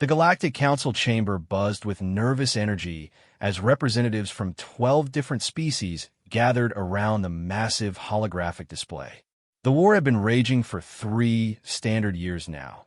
The Galactic Council chamber buzzed with nervous energy as representatives from 12 different species gathered around the massive holographic display. The war had been raging for 3 standard years now,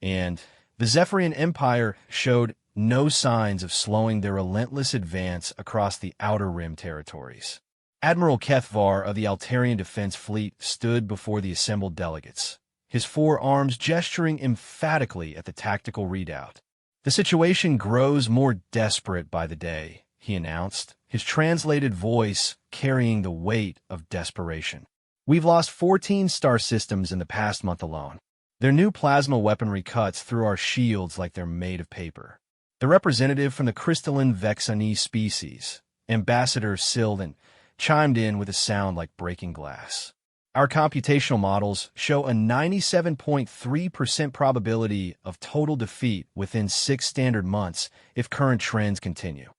and the Zephyrian Empire showed no signs of slowing their relentless advance across the Outer Rim territories. Admiral Kethvar of the Altarian Defense Fleet stood before the assembled delegates, his 4 arms gesturing emphatically at the tactical readout. "The situation grows more desperate by the day," he announced, his translated voice carrying the weight of desperation. "We've lost 14 star systems in the past month alone. Their new plasma weaponry cuts through our shields like they're made of paper." The representative from the crystalline Vexani species, Ambassador Sylvan, chimed in with a sound like breaking glass. "Our computational models show a 97.3% probability of total defeat within 6 standard months if current trends continue."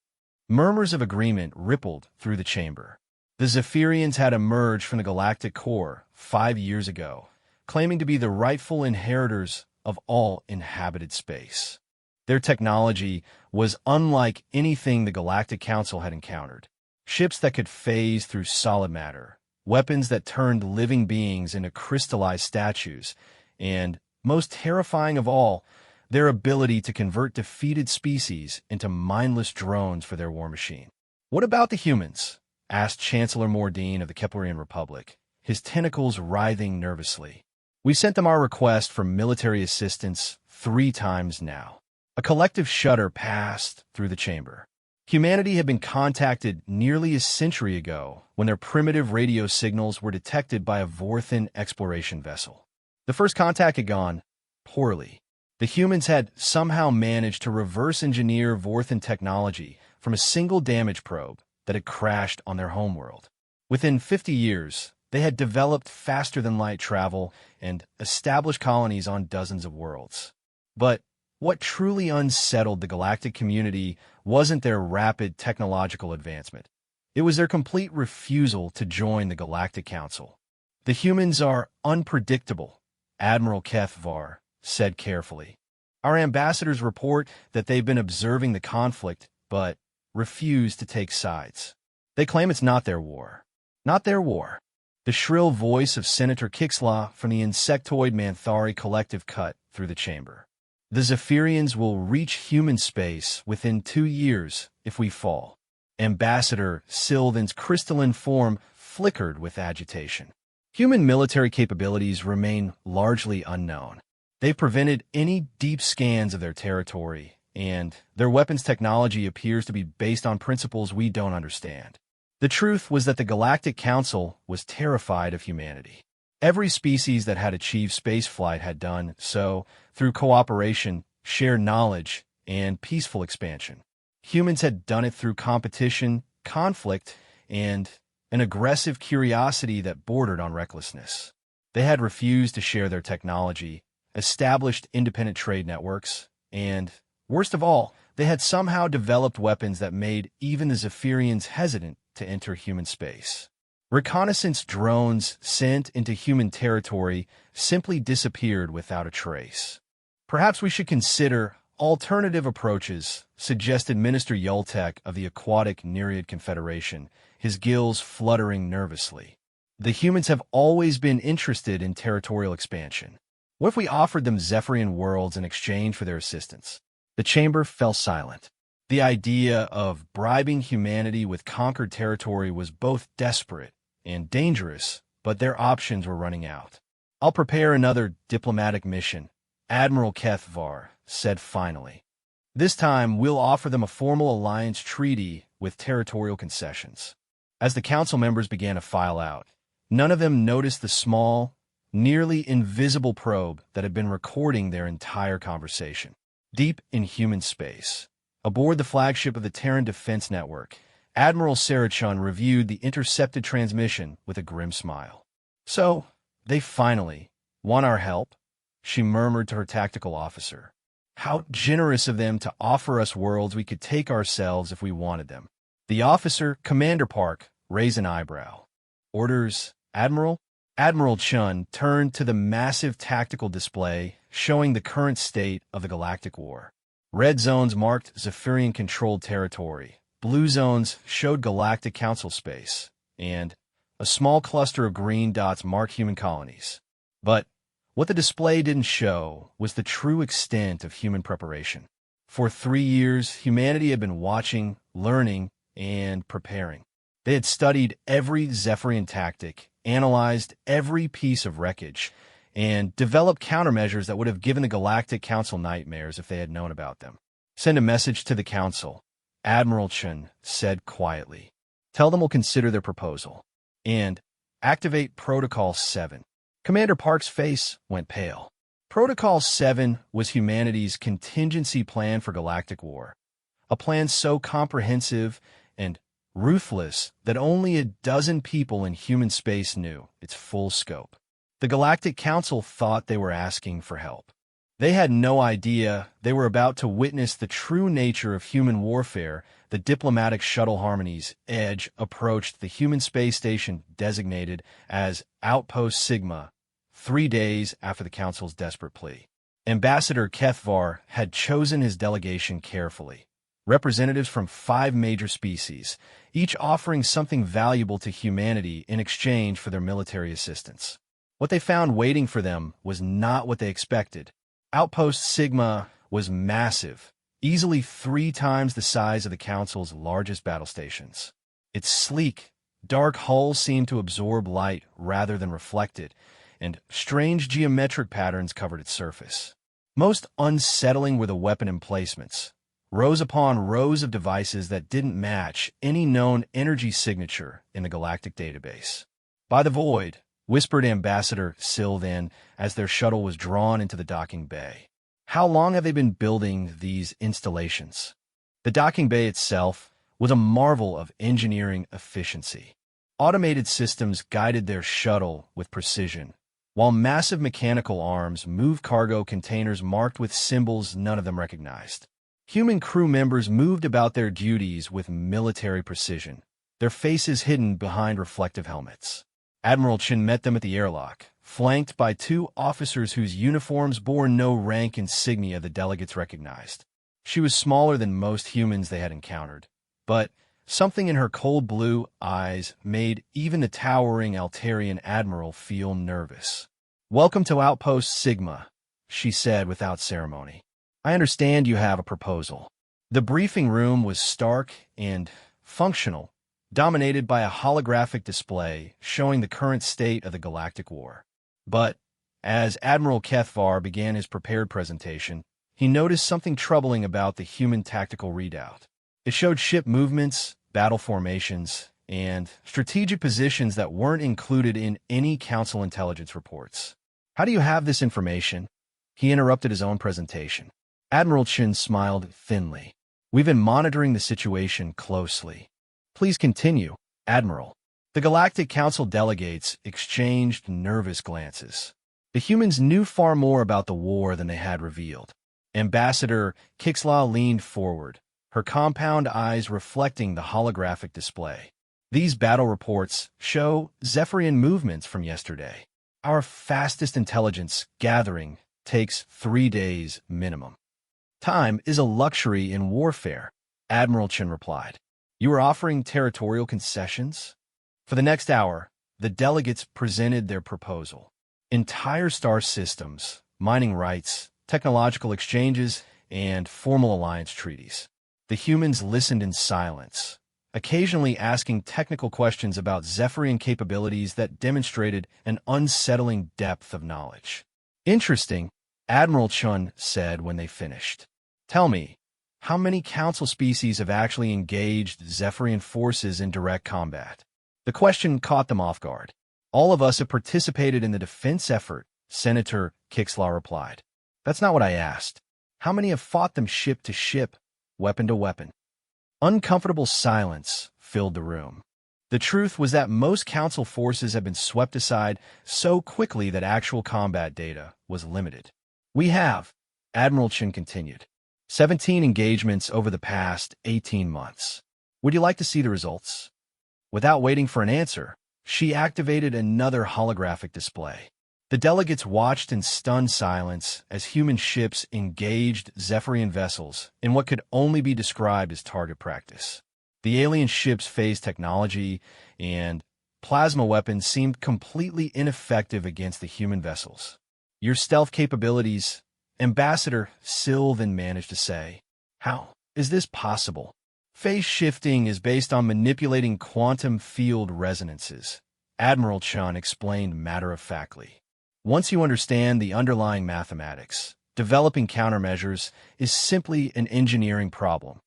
Murmurs of agreement rippled through the chamber. The Zephyrians had emerged from the galactic core 5 years ago, claiming to be the rightful inheritors of all inhabited space. Their technology was unlike anything the Galactic Council had encountered. Ships that could phase through solid matter, weapons that turned living beings into crystallized statues, and, most terrifying of all, their ability to convert defeated species into mindless drones for their war machine. "What about the humans?" asked Chancellor Mordine of the Keplerian Republic, his tentacles writhing nervously. "We sent them our request for military assistance 3 times now." A collective shudder passed through the chamber. Humanity had been contacted nearly a century ago when their primitive radio signals were detected by a Vorthan exploration vessel. The first contact had gone poorly. The humans had somehow managed to reverse engineer Vorthan technology from a single damage probe that had crashed on their homeworld. Within 50 years, they had developed faster-than-light travel and established colonies on dozens of worlds. But what truly unsettled the galactic community wasn't their rapid technological advancement. It was their complete refusal to join the Galactic Council. "The humans are unpredictable," Admiral Kethvar said carefully. "Our ambassadors report that they've been observing the conflict, but refuse to take sides. They claim it's not their war. Not their war." The shrill voice of Senator Kixlaw from the Insectoid Manthari Collective cut through the chamber. "The Zephyrians will reach human space within 2 years if we fall." Ambassador Sylvan's crystalline form flickered with agitation. "Human military capabilities remain largely unknown. They've prevented any deep scans of their territory, and their weapons technology appears to be based on principles we don't understand." The truth was that the Galactic Council was terrified of humanity. Every species that had achieved spaceflight had done so through cooperation, shared knowledge, and peaceful expansion. Humans had done it through competition, conflict, and an aggressive curiosity that bordered on recklessness. They had refused to share their technology, established independent trade networks, and, worst of all, they had somehow developed weapons that made even the Zephyrians hesitant to enter human space. Reconnaissance drones sent into human territory simply disappeared without a trace. "Perhaps we should consider alternative approaches," suggested Minister Yultek of the Aquatic Nereid Confederation, his gills fluttering nervously. "The humans have always been interested in territorial expansion. What if we offered them Zephyrian worlds in exchange for their assistance?" The chamber fell silent. The idea of bribing humanity with conquered territory was both desperate and dangerous, but their options were running out. "I'll prepare another diplomatic mission," Admiral Kethvar said finally. "This time we'll offer them a formal alliance treaty with territorial concessions." As the council members began to file out, none of them noticed the small, nearly invisible probe that had been recording their entire conversation. Deep in human space, aboard the flagship of the Terran Defense Network, Admiral Sarachun reviewed the intercepted transmission with a grim smile. "So, they finally want our help?" she murmured to her tactical officer. "How generous of them to offer us worlds we could take ourselves if we wanted them." The officer, Commander Park, raised an eyebrow. "Orders, Admiral?" Admiral Chun turned to the massive tactical display showing the current state of the galactic war. Red zones marked Zephyrian-controlled territory, blue zones showed Galactic Council space, and a small cluster of green dots marked human colonies. But what the display didn't show was the true extent of human preparation. For 3 years, humanity had been watching, learning, and preparing. They had studied every Zephyrian tactic, analyzed every piece of wreckage, and developed countermeasures that would have given the Galactic Council nightmares if they had known about them. "Send a message to the Council," Admiral Chen said quietly. "Tell them we'll consider their proposal. And activate Protocol 7. Commander Park's face went pale. Protocol 7 was humanity's contingency plan for galactic war, a plan so comprehensive and ruthless that only a dozen people in human space knew its full scope. The Galactic Council thought they were asking for help. They had no idea they were about to witness the true nature of human warfare. The diplomatic shuttle Harmony's Edge approached the human space station designated as Outpost Sigma 3 days after the Council's desperate plea. Ambassador Kethvar had chosen his delegation carefully. Representatives from 5 major species, each offering something valuable to humanity in exchange for their military assistance. What they found waiting for them was not what they expected. Outpost Sigma was massive, easily 3 times the size of the Council's largest battle stations. Its sleek, dark hull seemed to absorb light rather than reflect it, and strange geometric patterns covered its surface. Most unsettling were the weapon emplacements, rows upon rows of devices that didn't match any known energy signature in the galactic database. "By the void," whispered Ambassador Sylvan as their shuttle was drawn into the docking bay. "How long have they been building these installations?" The docking bay itself was a marvel of engineering efficiency. Automated systems guided their shuttle with precision, while massive mechanical arms moved cargo containers marked with symbols none of them recognized. Human crew members moved about their duties with military precision, their faces hidden behind reflective helmets. Admiral Chen met them at the airlock, flanked by 2 officers whose uniforms bore no rank insignia the delegates recognized. She was smaller than most humans they had encountered, but something in her cold blue eyes made even the towering Altarian admiral feel nervous. "Welcome to Outpost Sigma," she said without ceremony. "I understand you have a proposal." The briefing room was stark and functional, dominated by a holographic display showing the current state of the galactic war. But as Admiral Kethvar began his prepared presentation, he noticed something troubling about the human tactical readout. It showed ship movements, battle formations, and strategic positions that weren't included in any Council intelligence reports. "How do you have this information?" He interrupted his own presentation. Admiral Chen smiled thinly. "We've been monitoring the situation closely." "Please continue, Admiral." The Galactic Council delegates exchanged nervous glances. The humans knew far more about the war than they had revealed. Ambassador Kixlaw leaned forward, her compound eyes reflecting the holographic display. "These battle reports show Zephyrian movements from yesterday. Our fastest intelligence gathering takes 3 days minimum." "Time is a luxury in warfare," Admiral Chen replied. "You are offering territorial concessions?" For the next hour, the delegates presented their proposal. Entire star systems, mining rights, technological exchanges, and formal alliance treaties. The humans listened in silence, occasionally asking technical questions about Zephyrian capabilities that demonstrated an unsettling depth of knowledge. "Interesting," Admiral Chun said when they finished. "Tell me, how many Council species have actually engaged Zephyrian forces in direct combat?" The question caught them off guard. "All of us have participated in the defense effort," Senator Kixlaw replied. "That's not what I asked. How many have fought them ship to ship, weapon to weapon?" Uncomfortable silence filled the room. The truth was that most Council forces had been swept aside so quickly that actual combat data was limited. "We have," Admiral Chen continued, 17 engagements over the past 18 months. Would you like to see the results?" Without waiting for an answer, she activated another holographic display. The delegates watched in stunned silence as human ships engaged Zephyrian vessels in what could only be described as target practice. The alien ships' phase technology and plasma weapons seemed completely ineffective against the human vessels. "Your stealth capabilities," Ambassador Sylvan managed to say. "How is this possible?" "Phase shifting is based on manipulating quantum field resonances," Admiral Chun explained matter-of-factly. "Once you understand the underlying mathematics, developing countermeasures is simply an engineering problem."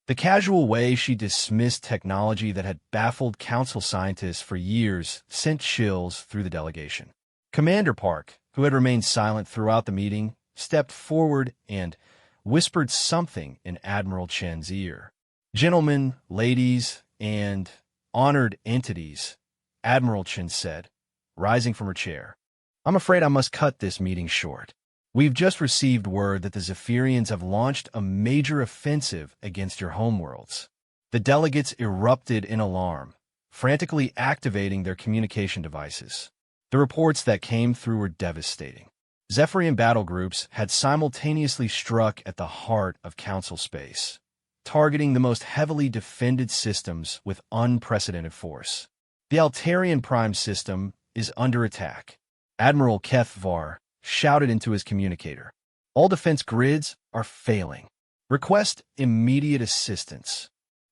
The casual way she dismissed technology that had baffled Council scientists for years sent chills through the delegation. Commander Park, who had remained silent throughout the meeting, stepped forward and whispered something in Admiral Chen's ear. "Gentlemen, ladies, and honored entities," Admiral Chen said, rising from her chair. "I'm afraid I must cut this meeting short. We've just received word that the Zephyrians have launched a major offensive against your homeworlds." The delegates erupted in alarm, frantically activating their communication devices. The reports that came through were devastating. Zephyrian battle groups had simultaneously struck at the heart of Council space, targeting the most heavily defended systems with unprecedented force. "The Altarian Prime system is under attack," Admiral Kethvar shouted into his communicator. "All defense grids are failing. Request immediate assistance."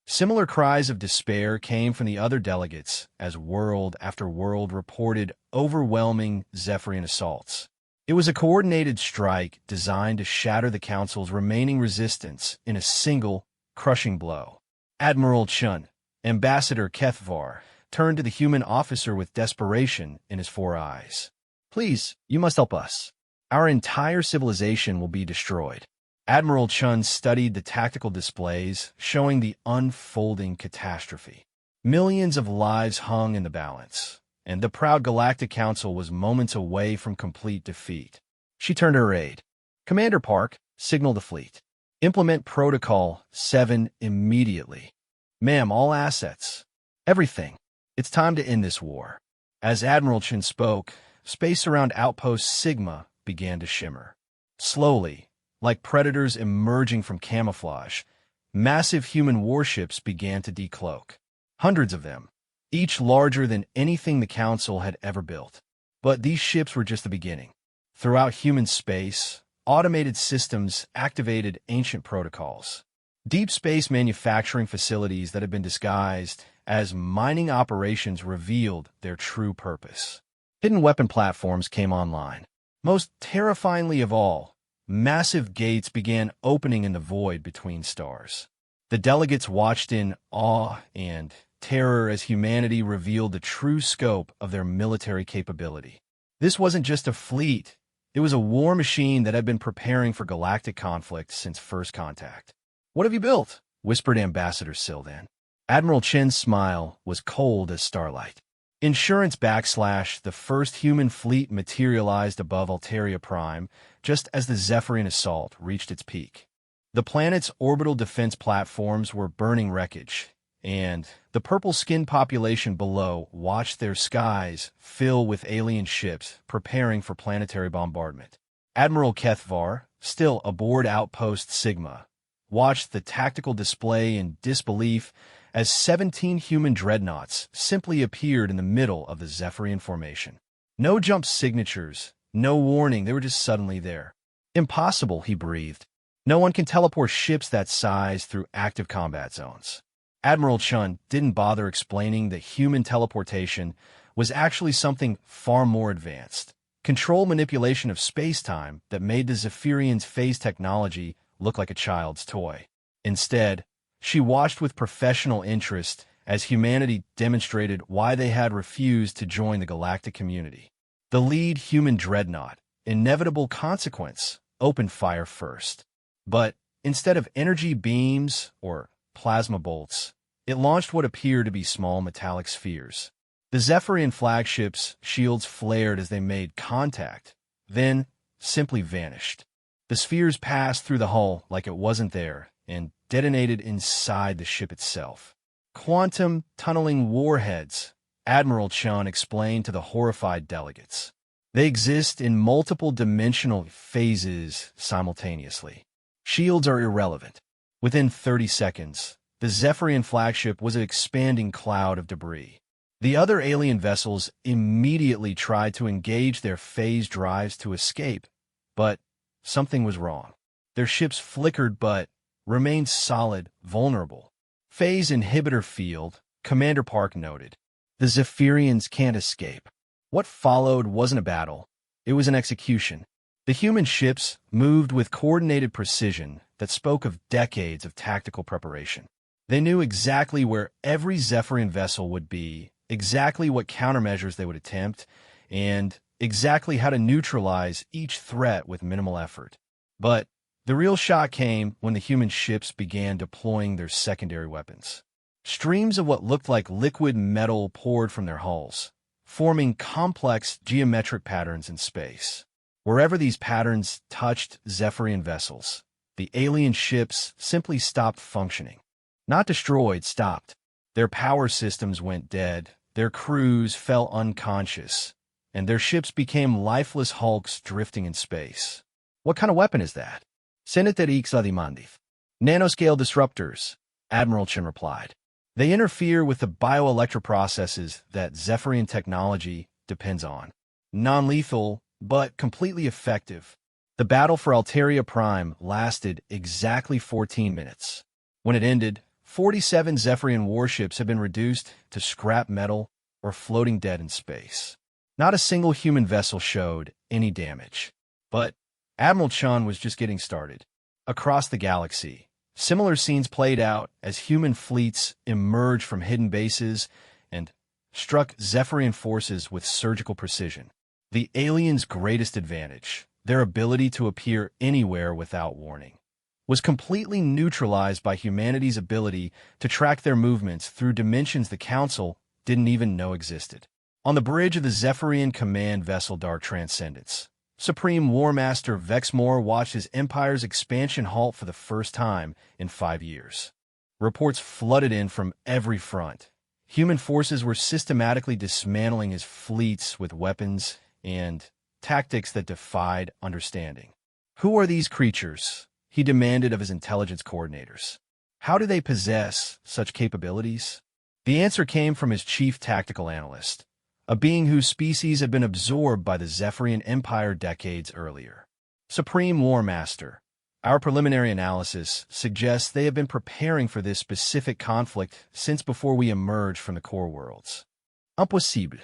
Similar cries of despair came from the other delegates as world after world reported overwhelming Zephyrian assaults. It was a coordinated strike designed to shatter the Council's remaining resistance in a single, crushing blow. Admiral Chun, Ambassador Kethvar, turned to the human officer with desperation in his 4 eyes. "Please, you must help us. Our entire civilization will be destroyed." Admiral Chun studied the tactical displays, showing the unfolding catastrophe. Millions of lives hung in the balance, and the proud Galactic Council was moments away from complete defeat. She turned to her aide. "Commander Park, signal the fleet. Implement Protocol 7 immediately. Ma'am, all assets. Everything. It's time to end this war." As Admiral Chen spoke, space around Outpost Sigma began to shimmer. Slowly, like predators emerging from camouflage, massive human warships began to decloak. Hundreds of them, each larger than anything the Council had ever built. But these ships were just the beginning. Throughout human space, automated systems activated ancient protocols. Deep space manufacturing facilities that had been disguised as mining operations revealed their true purpose. Hidden weapon platforms came online. Most terrifyingly of all, massive gates began opening in the void between stars. The delegates watched in awe and terror as humanity revealed the true scope of their military capability. This wasn't just a fleet, it was a war machine that had been preparing for galactic conflict since first contact. "What have you built?" whispered Ambassador Sylvan. Admiral Chen's smile was cold as starlight. Insurance / the first human fleet materialized above Altaria Prime just as the Zephyrian assault reached its peak. The planet's orbital defense platforms were burning wreckage, and the purple-skinned population below watched their skies fill with alien ships preparing for planetary bombardment. Admiral Kethvar, still aboard Outpost Sigma, watched the tactical display in disbelief as 17 human dreadnoughts simply appeared in the middle of the Zephyrian formation. No jump signatures, no warning, they were just suddenly there. "Impossible," he breathed. "No one can teleport ships that size through active combat zones." Admiral Chun didn't bother explaining that human teleportation was actually something far more advanced. Control manipulation of space-time that made the Zephyrians' phase technology look like a child's toy. Instead, she watched with professional interest as humanity demonstrated why they had refused to join the galactic community. The lead human dreadnought, Inevitable Consequence, opened fire first. But instead of energy beams or plasma bolts, it launched what appeared to be small metallic spheres. The Zephyrian flagship's shields flared as they made contact, then simply vanished. The spheres passed through the hull like it wasn't there and detonated inside the ship itself. "Quantum tunneling warheads," Admiral Chun explained to the horrified delegates. They exist in multiple dimensional phases simultaneously. Shields are irrelevant. Within 30 seconds, the Zephyrian flagship was an expanding cloud of debris. The other alien vessels immediately tried to engage their phase drives to escape, but something was wrong. Their ships flickered but remained solid, vulnerable. Phase inhibitor field, Commander Park noted. The Zephyrians can't escape. What followed wasn't a battle. It was an execution. The human ships moved with coordinated precision that spoke of decades of tactical preparation. They knew exactly where every Zephyrian vessel would be, exactly what countermeasures they would attempt, and exactly how to neutralize each threat with minimal effort. But the real shock came when the human ships began deploying their secondary weapons. Streams of what looked like liquid metal poured from their hulls, forming complex geometric patterns in space. Wherever these patterns touched Zephyrian vessels, the alien ships simply stopped functioning. Not destroyed, stopped. Their power systems went dead, their crews fell unconscious, and their ships became lifeless hulks drifting in space. What kind of weapon is that? Senatorix Adimandif. Nanoscale disruptors, Admiral Chen replied. They interfere with the bioelectroprocesses that Zephyrian technology depends on. Non-lethal, but completely effective. The battle for Alteria Prime lasted exactly 14 minutes. When it ended, 47 Zephyrian warships had been reduced to scrap metal or floating dead in space. Not a single human vessel showed any damage. But Admiral Chun was just getting started. Across the galaxy, similar scenes played out as human fleets emerged from hidden bases and struck Zephyrian forces with surgical precision. The aliens' greatest advantage, their ability to appear anywhere without warning, was completely neutralized by humanity's ability to track their movements through dimensions the Council didn't even know existed. On the bridge of the Zephyrian command vessel Dark Transcendence, Supreme War Master Vexmore watched his empire's expansion halt for the first time in 5 years. Reports flooded in from every front. Human forces were systematically dismantling his fleets with weapons and tactics that defied understanding. Who are these creatures? He demanded of his intelligence coordinators. How do they possess such capabilities? The answer came from his chief tactical analyst, a being whose species had been absorbed by the Zephyrian Empire decades earlier. Supreme War Master, our preliminary analysis suggests they have been preparing for this specific conflict since before we emerged from the core worlds. Impossible.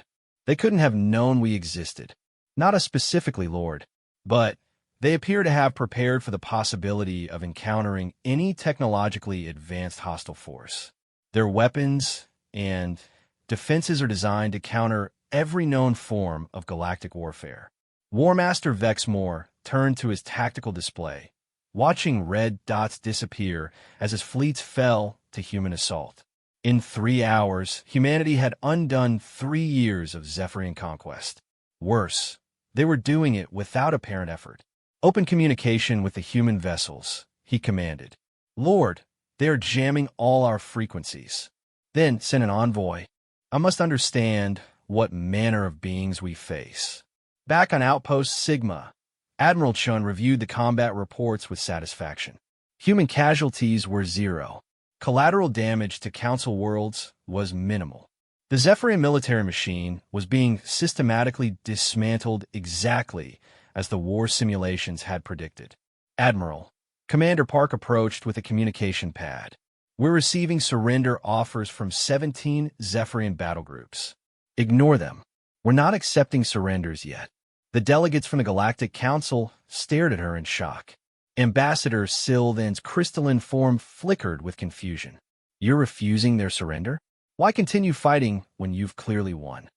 They couldn't have known we existed. Not us specifically, Lord, but they appear to have prepared for the possibility of encountering any technologically advanced hostile force. Their weapons and defenses are designed to counter every known form of galactic warfare. War Master Vexmore turned to his tactical display, watching red dots disappear as his fleets fell to human assault. In 3 hours, humanity had undone 3 years of Zephyrian conquest. Worse, they were doing it without apparent effort. Open communication with the human vessels, he commanded. Lord, they are jamming all our frequencies. Then send an envoy. I must understand what manner of beings we face. Back on Outpost Sigma, Admiral Chun reviewed the combat reports with satisfaction. Human casualties were 0. Collateral damage to Council worlds was minimal. The Zephyrian military machine was being systematically dismantled exactly as the war simulations had predicted. Admiral, Commander Park approached with a communication pad. We're receiving surrender offers from 17 Zephyrian battle groups. Ignore them. We're not accepting surrenders yet. The delegates from the Galactic Council stared at her in shock. Ambassador Sylvan's crystalline form flickered with confusion. You're refusing their surrender? Why continue fighting when you've clearly won?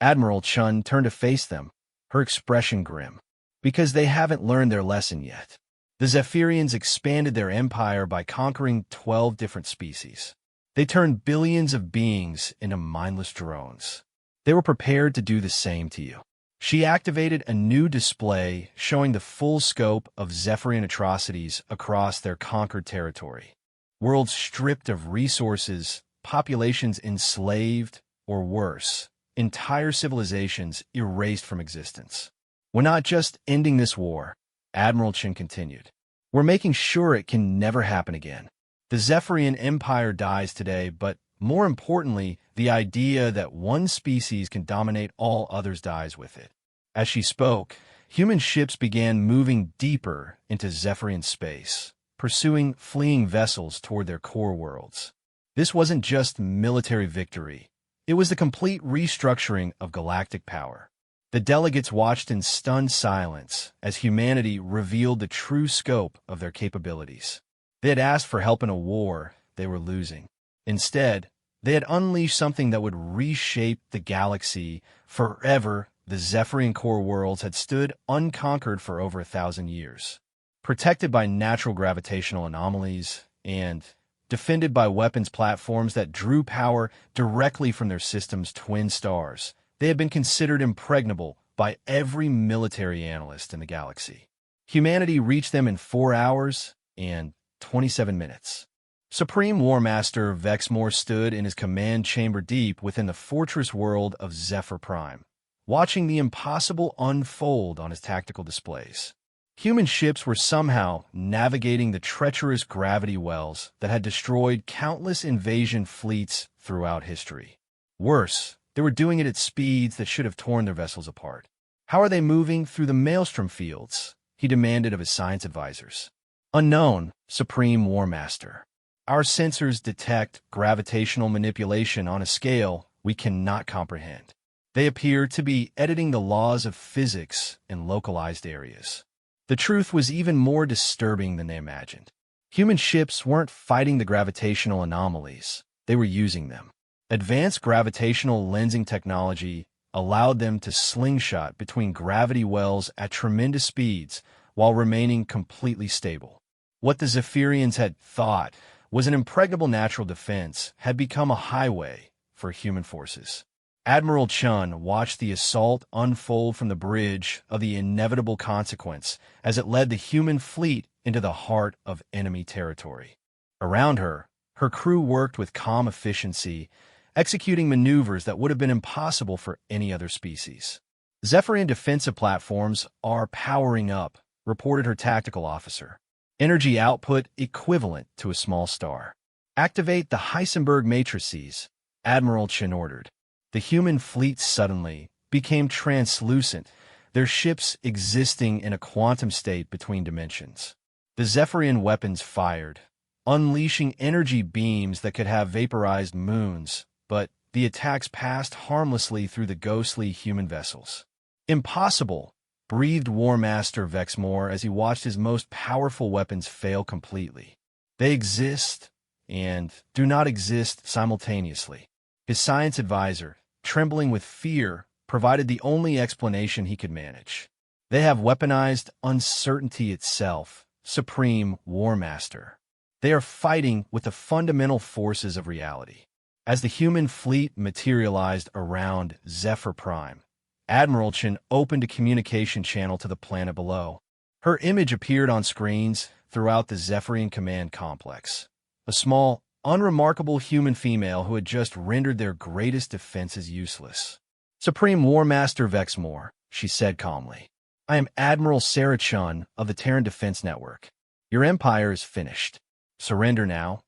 Admiral Chun turned to face them, her expression grim. Because they haven't learned their lesson yet. The Zephyrians expanded their empire by conquering 12 different species. They turned billions of beings into mindless drones. They were prepared to do the same to you. She activated a new display showing the full scope of Zephyrian atrocities across their conquered territory. Worlds stripped of resources, populations enslaved, or worse, entire civilizations erased from existence. "We're not just ending this war," Admiral Chen continued. "We're making sure it can never happen again. The Zephyrian Empire dies today, but more importantly, the idea that one species can dominate all others dies with it." As she spoke, human ships began moving deeper into Zephyrian space, pursuing fleeing vessels toward their core worlds. This wasn't just military victory. It was the complete restructuring of galactic power. The delegates watched in stunned silence as humanity revealed the true scope of their capabilities. They had asked for help in a war they were losing. Instead, they had unleashed something that would reshape the galaxy forever. The Zephyrian core worlds had stood unconquered for over 1,000 years, protected by natural gravitational anomalies and defended by weapons platforms that drew power directly from their system's twin stars. They had been considered impregnable by every military analyst in the galaxy. Humanity reached them in 4 hours and 27 minutes. Supreme War Master Vexmore stood in his command chamber deep within the fortress world of Zephyr Prime, watching the impossible unfold on his tactical displays. Human ships were somehow navigating the treacherous gravity wells that had destroyed countless invasion fleets throughout history. Worse, they were doing it at speeds that should have torn their vessels apart. "How are they moving through the maelstrom fields?" he demanded of his science advisors. "Unknown, Supreme War Master. Our sensors detect gravitational manipulation on a scale we cannot comprehend. They appear to be editing the laws of physics in localized areas." The truth was even more disturbing than they imagined. Human ships weren't fighting the gravitational anomalies, they were using them. Advanced gravitational lensing technology allowed them to slingshot between gravity wells at tremendous speeds while remaining completely stable. What the Zephyrians had thought was an impregnable natural defense had become a highway for human forces. Admiral Chun watched the assault unfold from the bridge of the inevitable consequence as it led the human fleet into the heart of enemy territory. Around her, her crew worked with calm efficiency, executing maneuvers that would have been impossible for any other species. "Zephyrian defensive platforms are powering up," reported her tactical officer. "Energy output equivalent to a small star. Activate the Heisenberg matrices," Admiral Chen ordered. The human fleet suddenly became translucent, their ships existing in a quantum state between dimensions. The Zephyrian weapons fired, unleashing energy beams that could have vaporized moons, but the attacks passed harmlessly through the ghostly human vessels. "Impossible," breathed War Master Vexmore as he watched his most powerful weapons fail completely. "They exist and do not exist simultaneously." His science advisor, trembling with fear, provided the only explanation he could manage. "They have weaponized uncertainty itself, Supreme War Master. They are fighting with the fundamental forces of reality." As the human fleet materialized around Zephyr Prime, Admiral Chen opened a communication channel to the planet below. Her image appeared on screens throughout the Zephyrian command complex. A small, unremarkable human female who had just rendered their greatest defenses useless. "Supreme War Master Vexmore," she said calmly. "I am Admiral Sarah Chun of the Terran Defense Network. Your empire is finished. Surrender now,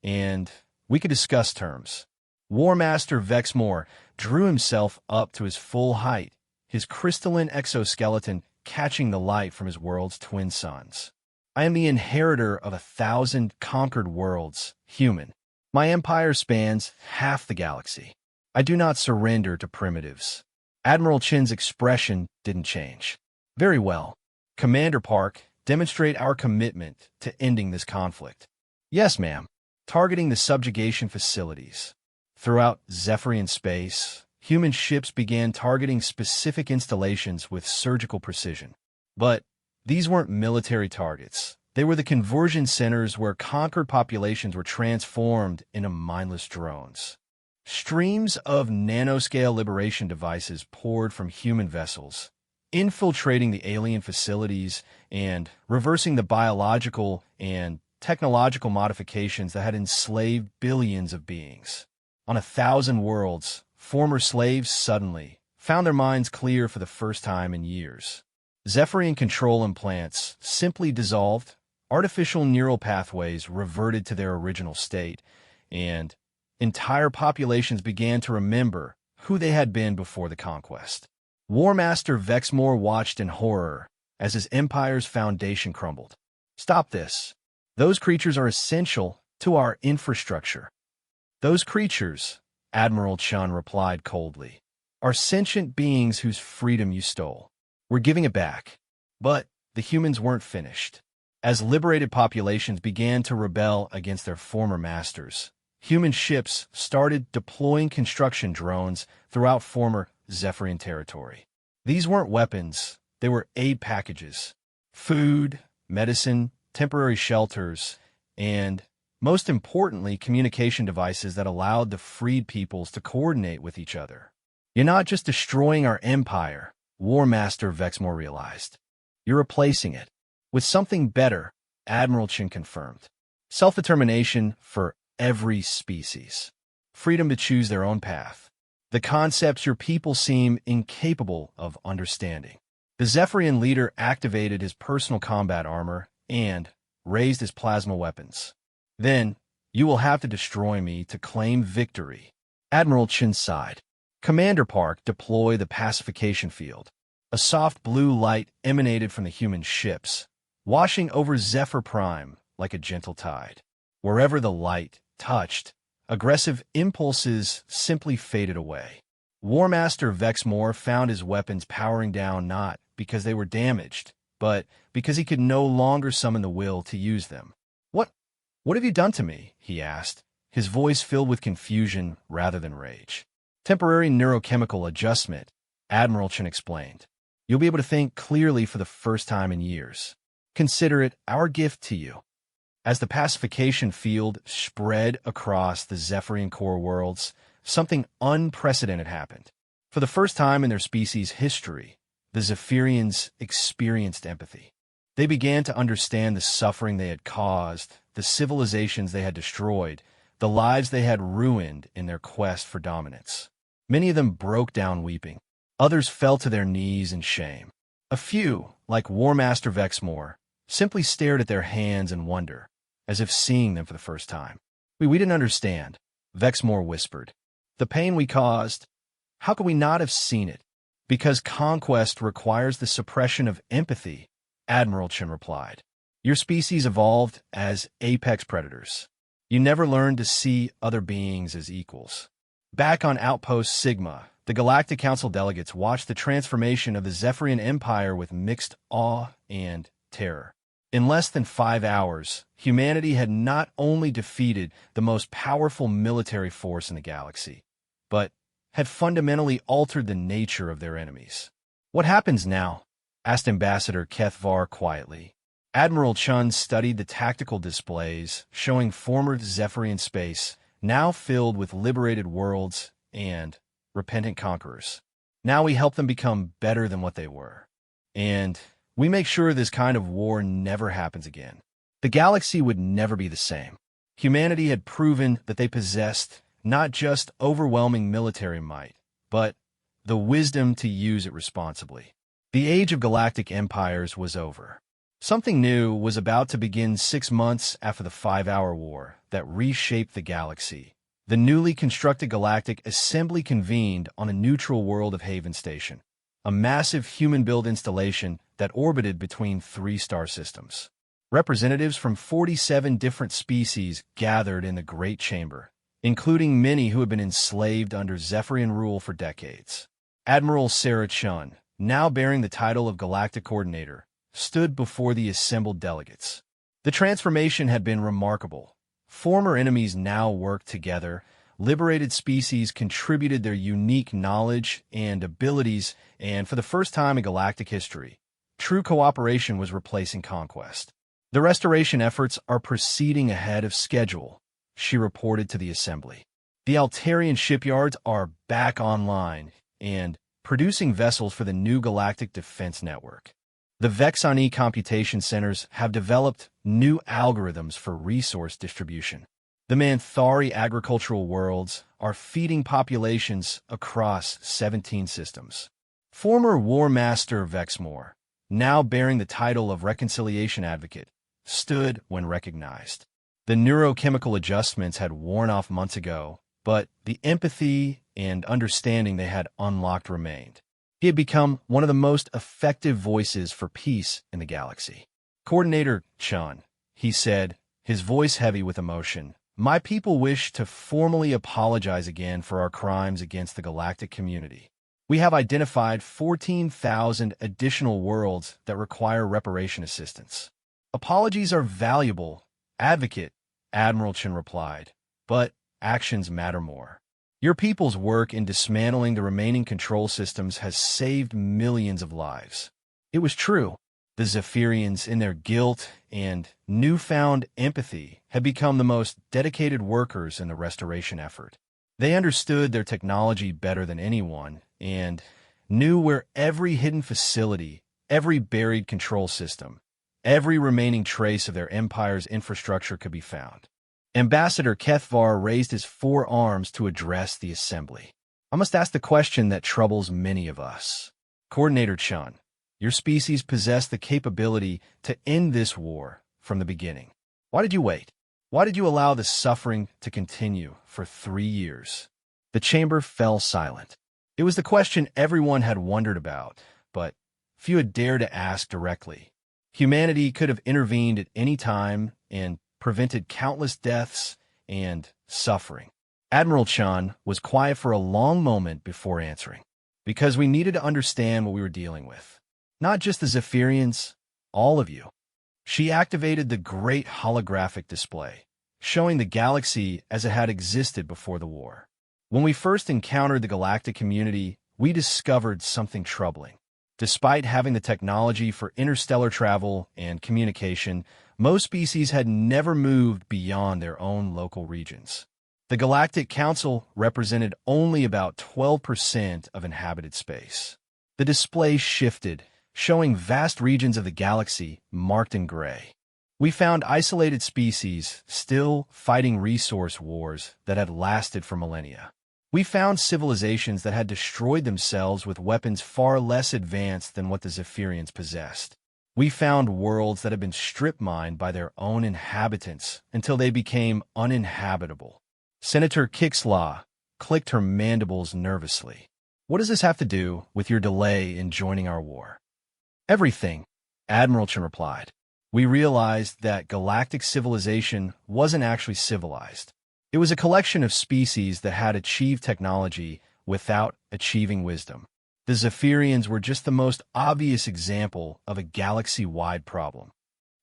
and we could discuss terms." War Master Vexmore drew himself up to his full height, his crystalline exoskeleton catching the light from his world's twin suns. "I am the inheritor of 1,000 conquered worlds, human. My empire spans half the galaxy. I do not surrender to primitives." Admiral Chen's expression didn't change. "Very well. Commander Park, demonstrate our commitment to ending this conflict." "Yes, ma'am." Targeting the subjugation facilities. Throughout Zephyrian space, human ships began targeting specific installations with surgical precision. But these weren't military targets. They were the conversion centers where conquered populations were transformed into mindless drones. Streams of nanoscale liberation devices poured from human vessels, infiltrating the alien facilities and reversing the biological and technological modifications that had enslaved billions of beings. On 1,000 worlds, former slaves suddenly found their minds clear for the first time in years. Zephyrian control implants simply dissolved, artificial neural pathways reverted to their original state, and entire populations began to remember who they had been before the conquest. War Master Vexmore watched in horror as his empire's foundation crumbled. Stop this. Those creatures are essential to our infrastructure. Those creatures, Admiral Chun replied coldly, are sentient beings whose freedom you stole. We're giving it back. But the humans weren't finished. As liberated populations began to rebel against their former masters, human ships started deploying construction drones throughout former Zephyrian territory. These weren't weapons, they were aid packages. Food, medicine, temporary shelters, and, most importantly, communication devices that allowed the freed peoples to coordinate with each other. You're not just destroying our empire, War Master Vexmore realized. You're replacing it with something better, Admiral Chin confirmed. Self-determination for every species. Freedom to choose their own path. The concepts your people seem incapable of understanding. The Zephyrian leader activated his personal combat armor and raised his plasma weapons. Then, you will have to destroy me to claim victory. Admiral Chin sighed. Commander Park, deploy the pacification field. A soft blue light emanated from the human ships, washing over Zephyr Prime like a gentle tide. Wherever the light touched, aggressive impulses simply faded away. War Master Vexmore found his weapons powering down not because they were damaged, but because he could no longer summon the will to use them. What have you done to me?" he asked, his voice filled with confusion rather than rage. Temporary neurochemical adjustment, Admiral Chin explained. You'll be able to think clearly for the first time in years. Consider it our gift to you. As the pacification field spread across the Zephyrian core worlds, something unprecedented happened. For the first time in their species' history, the Zephyrians experienced empathy. They began to understand the suffering they had caused, the civilizations they had destroyed, the lives they had ruined in their quest for dominance. Many of them broke down weeping. Others fell to their knees in shame. A few, like War Master Vexmore, simply stared at their hands in wonder, as if seeing them for the first time. We didn't understand, Vexmore whispered. The pain we caused, how could we not have seen it? Because conquest requires the suppression of empathy, Admiral Chin replied. Your species evolved as apex predators. You never learned to see other beings as equals. Back on Outpost Sigma, the Galactic Council delegates watched the transformation of the Zephyrian Empire with mixed awe and terror. In less than 5 hours, humanity had not only defeated the most powerful military force in the galaxy, but had fundamentally altered the nature of their enemies. What happens now? Asked Ambassador Kethvar quietly. Admiral Chun studied the tactical displays showing former Zephyrian space, now filled with liberated worlds and repentant conquerors. Now we help them become better than what they were. And we make sure this kind of war never happens again. The galaxy would never be the same. Humanity had proven that they possessed not just overwhelming military might, but the wisdom to use it responsibly. The age of galactic empires was over. Something new was about to begin 6 months after the 5-hour war that reshaped the galaxy. The newly constructed Galactic Assembly convened on a neutral world of Haven Station, a massive human-built installation that orbited between 3 star systems. Representatives from 47 different species gathered in the Great Chamber, including many who had been enslaved under Zephyrian rule for decades. Admiral Sarah Chun, now bearing the title of Galactic Coordinator, stood before the assembled delegates. The transformation had been remarkable. Former enemies now worked together, liberated species contributed their unique knowledge and abilities, and for the first time in galactic history, true cooperation was replacing conquest. The restoration efforts are proceeding ahead of schedule, she reported to the assembly. The Altarian shipyards are back online and producing vessels for the new Galactic Defense Network. The Vexani computation centers have developed new algorithms for resource distribution. The Manthari agricultural worlds are feeding populations across 17 systems. Former War Master Vexmore, now bearing the title of Reconciliation Advocate, stood when recognized. The neurochemical adjustments had worn off months ago, but the empathy and understanding they had unlocked remained. He had become one of the most effective voices for peace in the galaxy. Coordinator Chun, he said, his voice heavy with emotion, "My people wish to formally apologize again for our crimes against the galactic community. We have identified 14,000 additional worlds that require reparation assistance." "Apologies are valuable, Advocate," Admiral Chen replied, "but actions matter more. Your people's work in dismantling the remaining control systems has saved millions of lives." It was true. The Zephyrians, in their guilt and newfound empathy, had become the most dedicated workers in the restoration effort. They understood their technology better than anyone and knew where every hidden facility, every buried control system, every remaining trace of their empire's infrastructure could be found. Ambassador Kethvar raised his forearms to address the assembly. "I must ask the question that troubles many of us. Coordinator Chun, your species possessed the capability to end this war from the beginning. Why did you wait? Why did you allow the suffering to continue for 3 years?" The chamber fell silent. It was the question everyone had wondered about, but few had dared to ask directly. Humanity could have intervened at any time and prevented countless deaths and suffering. Admiral Chun was quiet for a long moment before answering. "Because we needed to understand what we were dealing with. Not just the Zephyrians, all of you." She activated the great holographic display, showing the galaxy as it had existed before the war. "When we first encountered the galactic community, we discovered something troubling. Despite having the technology for interstellar travel and communication, most species had never moved beyond their own local regions. The Galactic Council represented only about 12% of inhabited space." The display shifted, showing vast regions of the galaxy marked in gray. "We found isolated species still fighting resource wars that had lasted for millennia. We found civilizations that had destroyed themselves with weapons far less advanced than what the Zephyrians possessed. We found worlds that had been strip-mined by their own inhabitants until they became uninhabitable." Senator Kixlaw clicked her mandibles nervously. "What does this have to do with your delay in joining our war?" "Everything," Admiral Chen replied. "We realized that galactic civilization wasn't actually civilized. It was a collection of species that had achieved technology without achieving wisdom. The Zephyrians were just the most obvious example of a galaxy-wide problem."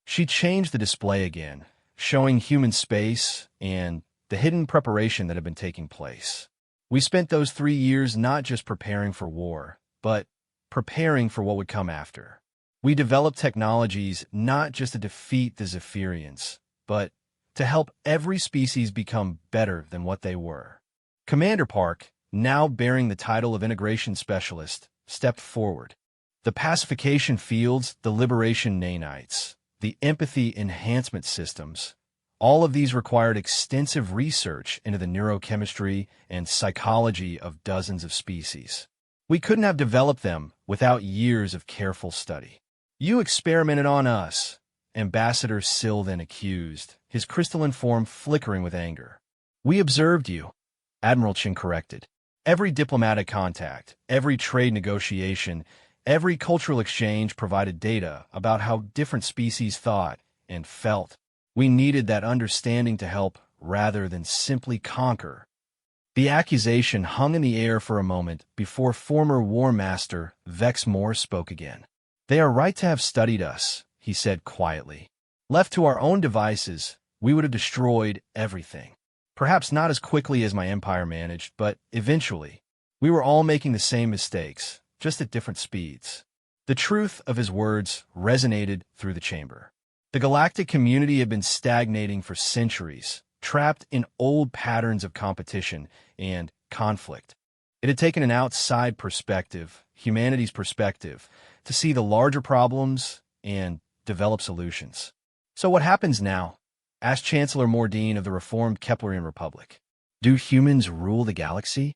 She changed the display again, showing human space and the hidden preparation that had been taking place. "We spent those 3 years not just preparing for war, but preparing for what would come after. We developed technologies not just to defeat the Zephyrians, but to help every species become better than what they were." Commander Park, now bearing the title of Integration Specialist, stepped forward. "The pacification fields, the liberation nanites, the empathy enhancement systems, all of these required extensive research into the neurochemistry and psychology of dozens of species. We couldn't have developed them without years of careful study. You experimented on us," Ambassador Sill then accused, his crystalline form flickering with anger. "We observed you," Admiral Chen corrected. "Every diplomatic contact, every trade negotiation, every cultural exchange provided data about how different species thought and felt. We needed that understanding to help rather than simply conquer." The accusation hung in the air for a moment before former War Master Vexmore spoke again. "They are right to have studied us," he said quietly. "Left to our own devices, we would have destroyed everything. Perhaps not as quickly as my empire managed, but eventually. We were all making the same mistakes, just at different speeds." The truth of his words resonated through the chamber. The galactic community had been stagnating for centuries, trapped in old patterns of competition and conflict. It had taken an outside perspective, humanity's perspective, to see the larger problems and develop solutions. "So what happens now?" asked Chancellor Mordine of the reformed Keplerian Republic. Do humans rule the galaxy?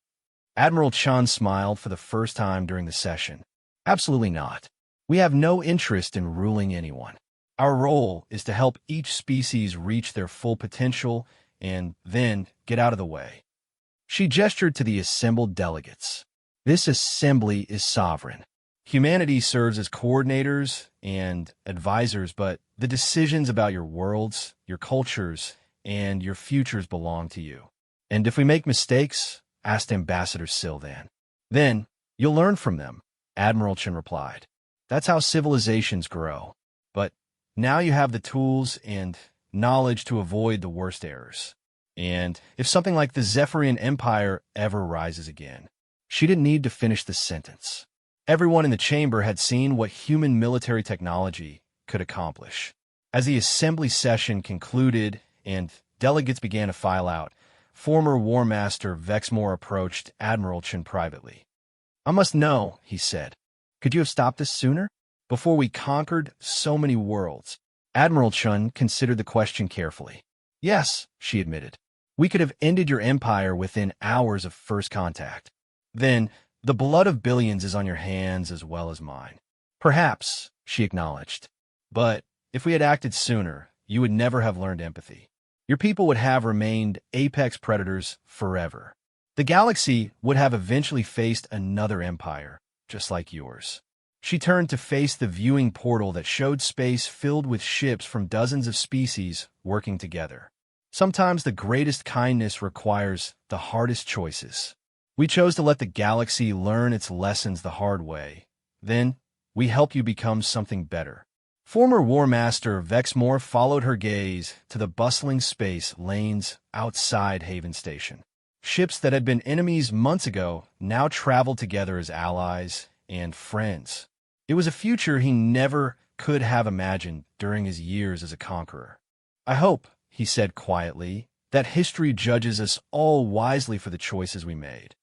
Admiral Chun smiled for the first time during the session. Absolutely not. We have no interest in ruling anyone. Our role is to help each species reach their full potential and then get out of the way. She gestured to the assembled delegates. This assembly is sovereign. Humanity serves as coordinators and advisors, but the decisions about your worlds, your cultures, and your futures belong to you. And if we make mistakes, asked Ambassador Sylvan. Then you'll learn from them, Admiral Chen replied. That's how civilizations grow. But now you have the tools and knowledge to avoid the worst errors. And if something like the Zephyrian Empire ever rises again. She didn't need to finish the sentence. Everyone in the chamber had seen what human military technology could accomplish. As the assembly session concluded and delegates began to file out, former War Master Vexmore approached Admiral Chen privately. I must know, he said. Could you have stopped this sooner? Before we conquered so many worlds. Admiral Chen considered the question carefully. Yes, she admitted. We could have ended your empire within hours of first contact. Then, the blood of billions is on your hands as well as mine. Perhaps, she acknowledged. But if we had acted sooner, you would never have learned empathy. Your people would have remained apex predators forever. The galaxy would have eventually faced another empire, just like yours. She turned to face the viewing portal that showed space filled with ships from dozens of species working together. Sometimes the greatest kindness requires the hardest choices. We chose to let the galaxy learn its lessons the hard way. Then, we helped you become something better. Former War Master Vexmore followed her gaze to the bustling space lanes outside Haven Station. Ships that had been enemies months ago now traveled together as allies and friends. It was a future he never could have imagined during his years as a conqueror. I hope, he said quietly, that history judges us all wisely for the choices we made.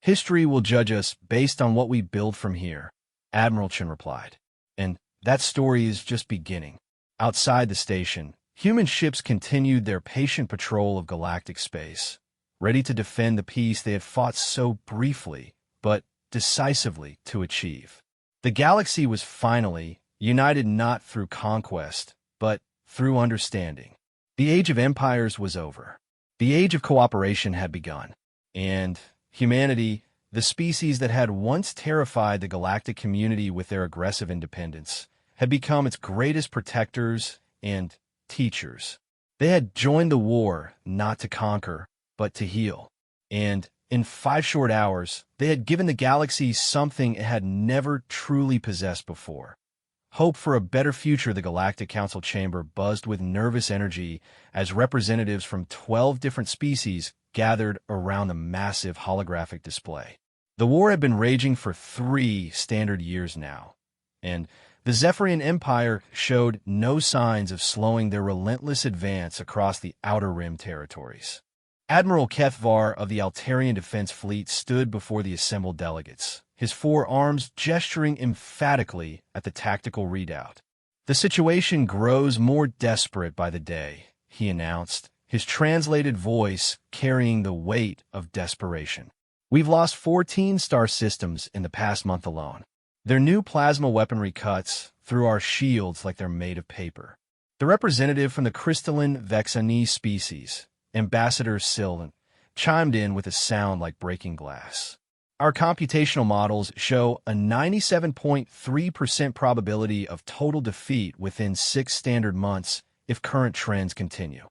History will judge us based on what we build from here, Admiral Chen replied. And that story is just beginning. Outside the station, human ships continued their patient patrol of galactic space, ready to defend the peace they had fought so briefly, but decisively to achieve. The galaxy was finally united not through conquest, but through understanding. The age of empires was over. The age of cooperation had begun. And humanity, the species that had once terrified the galactic community with their aggressive independence, had become its greatest protectors and teachers. They had joined the war not to conquer, but to heal. And in 5 short hours, they had given the galaxy something it had never truly possessed before. Hope for a better future. The Galactic Council chamber buzzed with nervous energy as representatives from 12 different species gathered around the massive holographic display. The war had been raging for 3 standard years now, and the Zephyrian Empire showed no signs of slowing their relentless advance across the Outer Rim territories. Admiral Kethvar of the Altarian Defense Fleet stood before the assembled delegates, his 4 arms gesturing emphatically at the tactical readout. The situation grows more desperate by the day, he announced, his translated voice carrying the weight of desperation. We've lost 14 star systems in the past month alone. Their new plasma weaponry cuts through our shields like they're made of paper. The representative from the crystalline Vexani species, Ambassador Sylvan, chimed in with a sound like breaking glass. Our computational models show a 97.3% probability of total defeat within 6 standard months if current trends continue.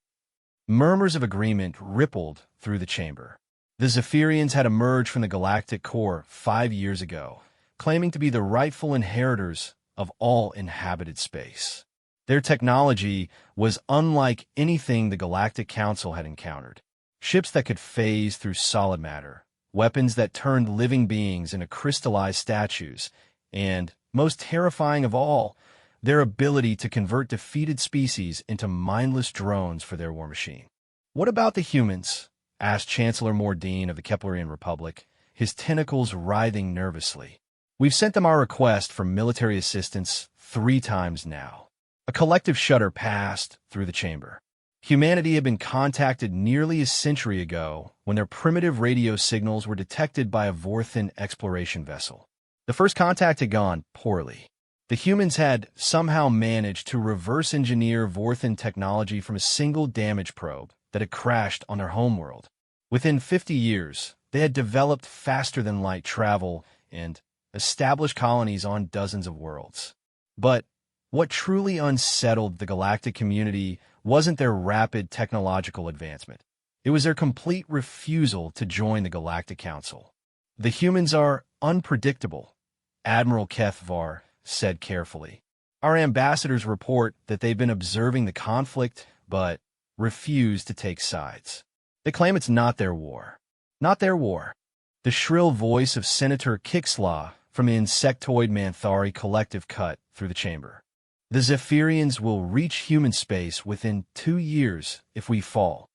Murmurs of agreement rippled through the chamber. The Zephyrians had emerged from the galactic core 5 years ago, claiming to be the rightful inheritors of all inhabited space. Their technology was unlike anything the Galactic Council had encountered. Ships that could phase through solid matter, weapons that turned living beings into crystallized statues, and, most terrifying of all, their ability to convert defeated species into mindless drones for their war machine. What about the humans? Asked Chancellor Mordine of the Keplerian Republic, his tentacles writhing nervously. We've sent them our request for military assistance 3 times now. A collective shudder passed through the chamber. Humanity had been contacted nearly a century ago when their primitive radio signals were detected by a Vorthan exploration vessel. The first contact had gone poorly. The humans had somehow managed to reverse engineer Vorthan technology from a single damage probe that had crashed on their homeworld. Within 50 years, they had developed faster-than-light travel and established colonies on dozens of worlds. But what truly unsettled the galactic community wasn't their rapid technological advancement. It was their complete refusal to join the Galactic Council. "The humans are unpredictable," Admiral HFY said carefully. "Our ambassadors report that they've been observing the conflict, but refuse to take sides. They claim it's not their war. Not their war." The shrill voice of Senator Kixlaw from the Insectoid Manthari collective cut through the chamber. "The Zephyrians will reach human space within 2 years if we fall."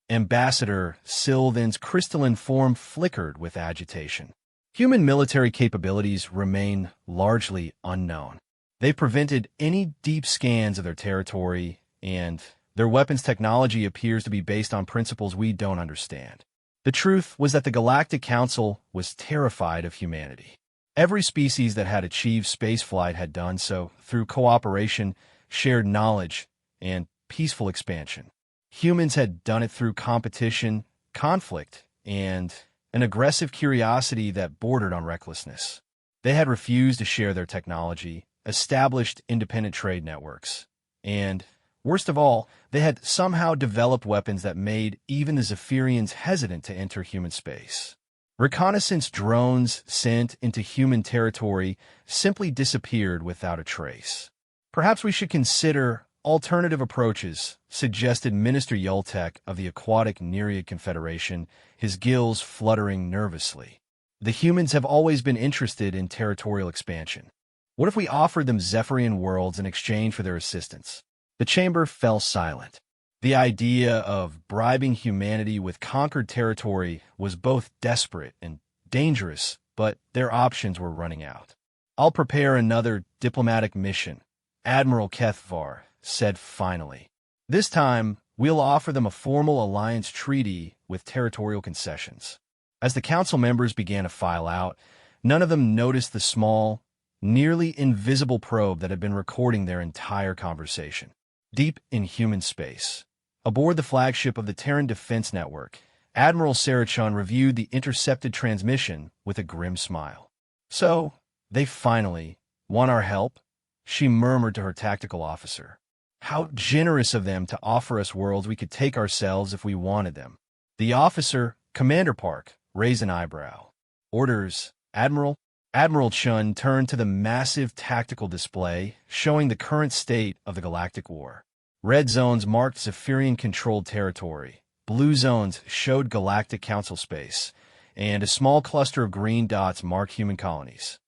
Ambassador Sylvan's crystalline form flickered with agitation. Human military capabilities remain largely unknown. They prevented any deep scans of their territory, and their weapons technology appears to be based on principles we don't understand. The truth was that the Galactic Council was terrified of humanity. Every species that had achieved spaceflight had done so through cooperation, shared knowledge, and peaceful expansion. Humans had done it through competition, conflict, and an aggressive curiosity that bordered on recklessness. They had refused to share their technology, established independent trade networks, and, worst of all, they had somehow developed weapons that made even the Zephyrians hesitant to enter human space. Reconnaissance drones sent into human territory simply disappeared without a trace. "Perhaps we should consider alternative approaches," suggested Minister Yultek of the Aquatic Nereid Confederation, his gills fluttering nervously. "The humans have always been interested in territorial expansion. What if we offered them Zephyrian worlds in exchange for their assistance?" The chamber fell silent. The idea of bribing humanity with conquered territory was both desperate and dangerous, but their options were running out. "I'll prepare another diplomatic mission," Admiral HFY said finally. "This time, we'll offer them a formal alliance treaty with territorial concessions." As the council members began to file out, none of them noticed the small, nearly invisible probe that had been recording their entire conversation. Deep in human space, aboard the flagship of the Terran Defense Network, Admiral Sarachon reviewed the intercepted transmission with a grim smile. "So, they finally want our help?" she murmured to her tactical officer. "How generous of them to offer us worlds we could take ourselves if we wanted them." The officer, Commander Park, raised an eyebrow. "Orders, Admiral?" Admiral Chun turned to the massive tactical display showing the current state of the Galactic War. Red zones marked Zephyrian-controlled territory, blue zones showed Galactic Council space, and a small cluster of green dots marked human colonies.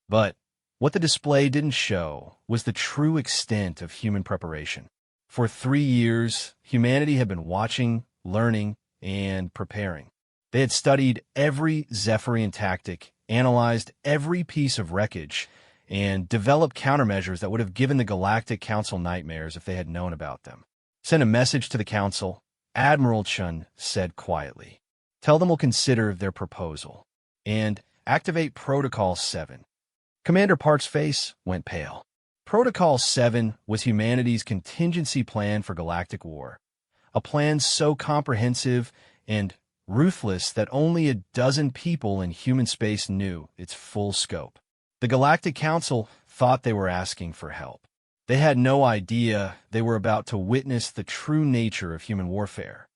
But what the display didn't show was the true extent of human preparation. For 3 years, humanity had been watching, learning, and preparing. They had studied every Zephyrian tactic, analyzed every piece of wreckage, and developed countermeasures that would have given the Galactic Council nightmares if they had known about them. "Send a message to the Council," Admiral Chun said quietly. "Tell them we'll consider their proposal. And activate Protocol 7. Commander Park's face went pale. Protocol 7 was humanity's contingency plan for galactic war, a plan so comprehensive and ruthless that only a dozen people in human space knew its full scope. The Galactic Council thought they were asking for help. They had no idea they were about to witness the true nature of human warfare.